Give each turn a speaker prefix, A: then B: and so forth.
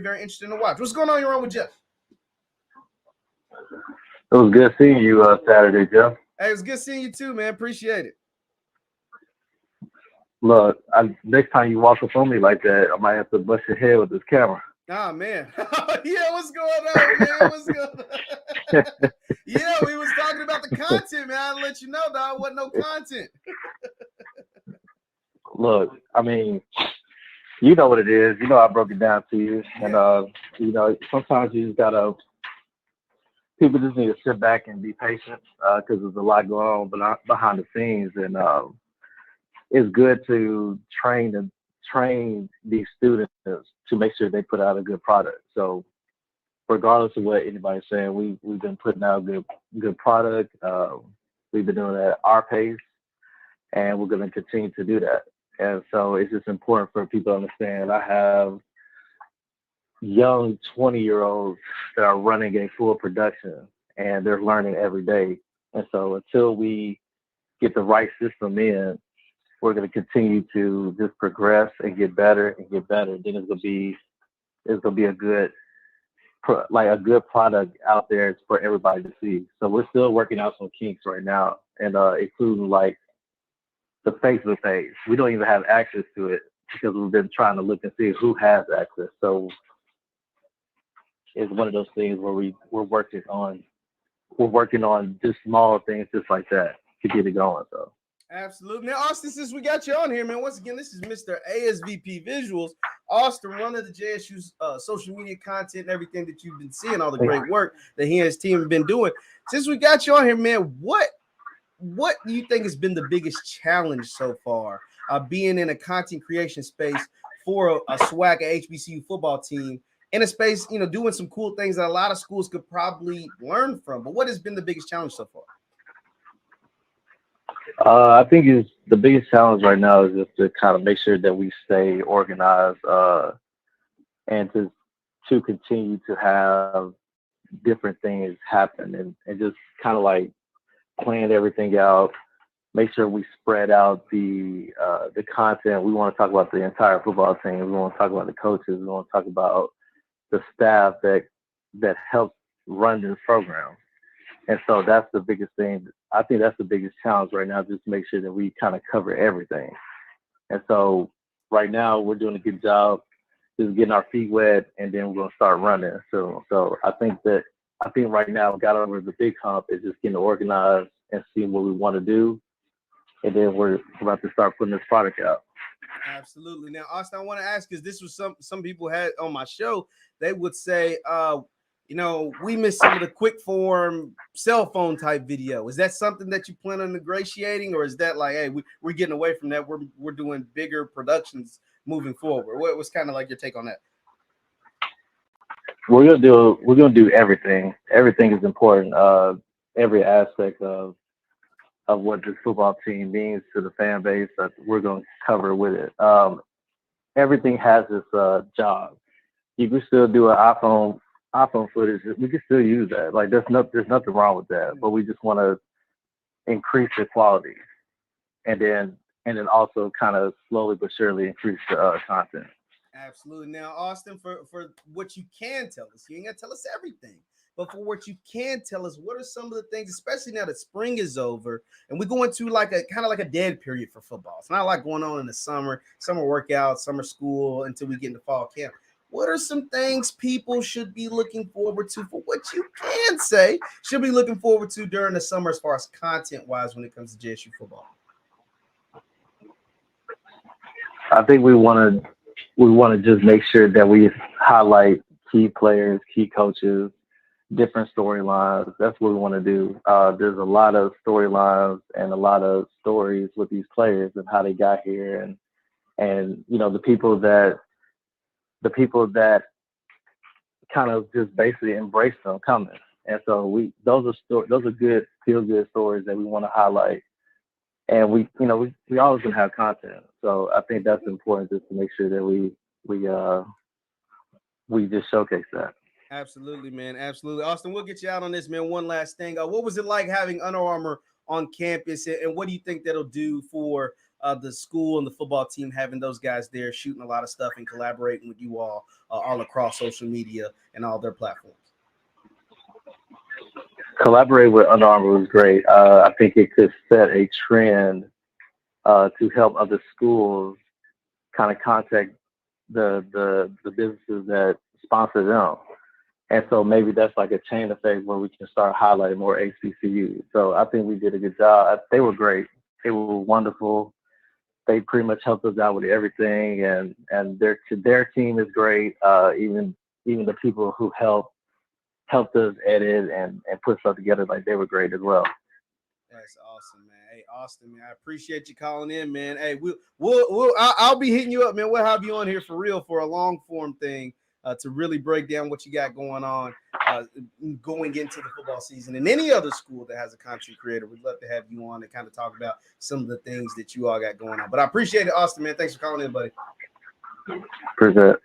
A: very interesting to watch. What's going on here on with Jeff?
B: It was good seeing you Saturday, Jeff.
A: Hey, it was good seeing you too, man. Appreciate it.
B: Look, next time you walk up on me like that, I might have to bust your head with this camera.
A: Oh, man. Yeah, what's going on, man? What's going on? Yeah, we was talking about the content, man. I'll let you know, dog. Wasn't no content.
B: Look, I mean, you know what it is. You know I broke it down to you.
A: Yeah.
B: And, sometimes you just got to, people just need to sit back and be patient because there's a lot going on behind the scenes. And it's good to train these students to make sure they put out a good product. So regardless of what anybody's saying, we've been putting out good product. We've been doing it at our pace, and we're going to continue to do that. And so it's just important for people to understand. I have young 20-year-olds that are running a full production, and they're learning every day. And so until we get the right system in, we're going to continue to just progress and get better and get better. Then it's going to be a good product out there for everybody to see. So we're still working out some kinks right now, and including like the Facebook page. We don't even have access to it because we've been trying to look and see who has access. So it's one of those things where we're working on just small things just like that to get it going. So.
A: Absolutely. Now, Austin, since we got you on here, man, once again, this is Mr. ASVP Visuals. Austin, one of the JSU's social media content and everything that you've been seeing, all the great work that he and his team have been doing. Since we got you on here, man, what do you think has been the biggest challenge so far being in a content creation space for a SWAC, a HBCU football team, in a space, doing some cool things that a lot of schools could probably learn from? But what has been the biggest challenge so far?
B: I think the biggest challenge right now is just to kind of make sure that we stay organized and to continue to have different things happen and just kind of like plan everything out, make sure we spread out the content. We want to talk about the entire football team. We want to talk about the coaches. We want to talk about the staff that helps run this program. And so that's the biggest thing. I think that's the biggest challenge right now, just to make sure that we kind of cover everything. And so right now we're doing a good job just getting our feet wet, and then we're going to start running. So I think right now we got over the big hump is just getting organized and seeing what we want to do. And then we're about to start putting this product out.
A: Absolutely. Now, Austin, I want to ask, because this was some people had on my show, they would say, we missed some of the quick form cell phone type video. Is that something that you plan on ingratiating, or is that like, hey, we're getting away from that? We're doing bigger productions moving forward. What was kind of like your take on that?
B: We're gonna do everything. Everything is important. Every aspect of what this football team means to the fan base that we're gonna cover with it. Everything has its job. You can still do an iPhone footage. We can still use that. Like there's nothing wrong with that. But we just want to increase the quality, and then also kind of slowly but surely increase the content.
A: Absolutely. Now, Austin, for what you can tell us, you ain't got to tell us everything, but for what you can tell us, what are some of the things, especially now that spring is over and we're going to like a kind of like a dead period for football. It's not like going on in the summer workouts, summer school until we get into fall camp. What are some things people should be looking forward to, for what you can say should be looking forward to during the summer as far as content-wise when it comes to JSU football?
B: I think we want to just make sure that we highlight key players, key coaches, different storylines. That's what we want to do. There's a lot of storylines and a lot of stories with these players and how they got here, and the people that kind of just basically embrace them coming. And so those are good, feel good stories that we want to highlight. And we always gonna have content. So I think that's important, just to make sure that we just showcase that.
A: Absolutely, man. Absolutely. Austin, we'll get you out on this, man. One last thing. What was it like having Under Armour on campus, and what do you think that'll do for the school and the football team having those guys there shooting a lot of stuff and collaborating with you all across social media and all their platforms?
B: Collaborate with Under Armour was great. I think it could set a trend to help other schools kind of contact the businesses that sponsor them. And so maybe that's like a chain effect where we can start highlighting more HBCUs. So I think we did a good job. They were great. They were wonderful. They pretty much helped us out with everything, and their team is great. Even the people who helped us edit and put stuff together, like they were great as well.
A: That's awesome, man. Hey, Austin, man, I appreciate you calling in, man. Hey, I'll be hitting you up, man. We'll have you on here for real for a long form thing to really break down what you got going on going into the football season. And any other school that has a content creator, we'd love to have you on and kind of talk about some of the things that you all got going on. But I appreciate it, Austin, man. Thanks for calling in, buddy.
B: Appreciate it.